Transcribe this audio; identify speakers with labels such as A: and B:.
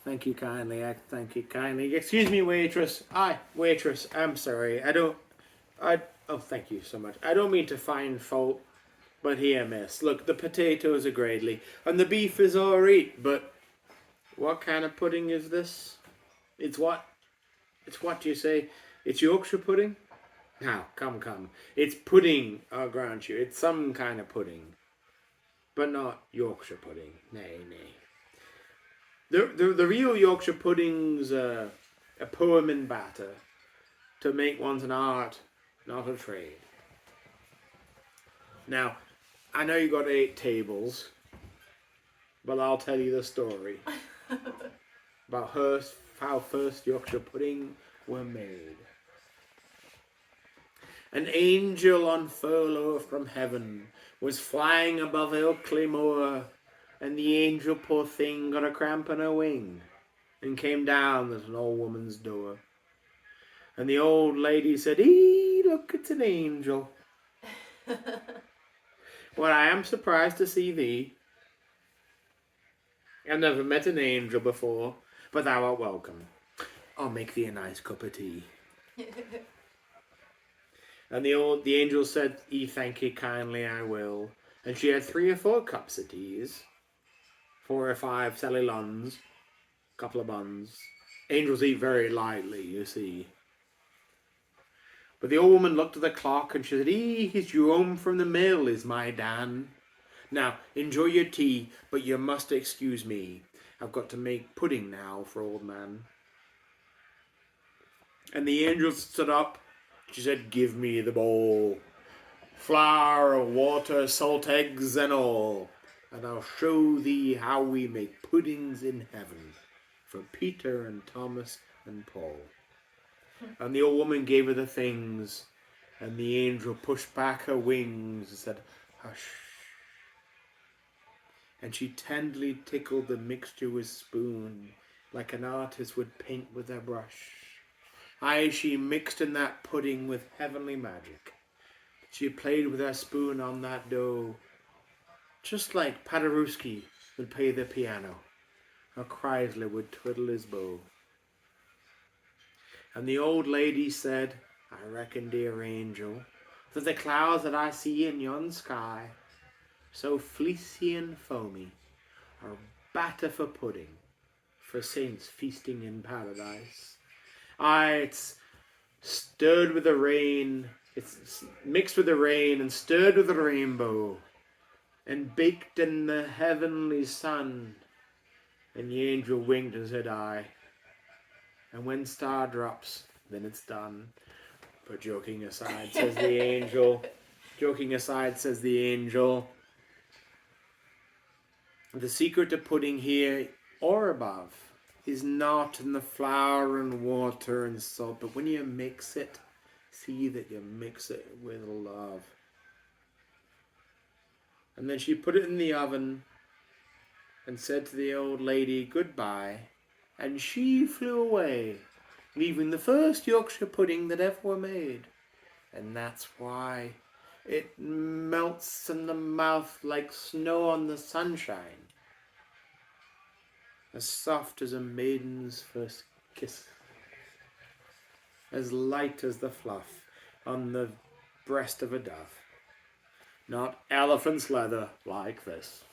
A: Thank you kindly. Thank you kindly. Excuse me, waitress. Aye, waitress. I'm sorry. Oh, thank you so much. I don't mean to find fault, but here, miss. Look, the potatoes are gradely, and the beef is all right. But what kind of pudding is this? It's what? It's what do you say? It's Yorkshire pudding? Now, come. It's pudding, I'll grant you. It's some kind of pudding, but not Yorkshire pudding. Nay. The real Yorkshire pudding's a poem in batter. To make one's an art, not a trade. Now, I know you got 8 tables, but I'll tell you the story about how first Yorkshire pudding were made. An angel on furlough from heaven was flying above Ilkley Moor, and the angel, poor thing, got a cramp in her wing and came down at an old woman's door. And the old lady said, "Ee, look, it's an angel." "Well, I am surprised to see thee. I've never met an angel before, but thou art welcome. I'll make thee a nice cup of tea." And the angel said, "Thank ye kindly, I will." And she had 3 or 4 cups of teas, 4 or 5 Sally Lunns, couple of buns. Angels eat very lightly, you see. But the old woman looked at the clock and she said, "He's due home from the mill, is my Dan. Now, enjoy your tea, but you must excuse me. I've got to make pudding now for old man." And the angel stood up. She said, "Give me the bowl. Flour, water, salt, eggs, and all. And I'll show thee how we make puddings in heaven for Peter and Thomas and Paul." And the old woman gave her the things, and the angel pushed back her wings and said, "Hush." And she tenderly tickled the mixture with spoon, like an artist would paint with a brush. Aye, she mixed in that pudding with heavenly magic. She played with her spoon on that dough, just like Paderewski would play the piano, or Chrysler would twiddle his bow. And the old lady said, "I reckon, dear angel, that the clouds that I see in yon sky, so fleecy and foamy, are batter for pudding, for saints feasting in paradise. Aye, it's stirred with the rain, it's mixed with the rain and stirred with the rainbow, and baked in the heavenly sun." And the angel winked and said, "Aye. And when star drops, then it's done." But joking aside, says the angel, "the secret to pudding here or above is not in the flour and water and salt, but when you mix it, see that you mix it with love." And then she put it in the oven and said to the old lady goodbye, and she flew away, leaving the first Yorkshire pudding that ever were made. And that's why it melts in the mouth like snow on the sunshine, as soft as a maiden's first kiss, as light as the fluff on the breast of a dove, not elephant's leather like this.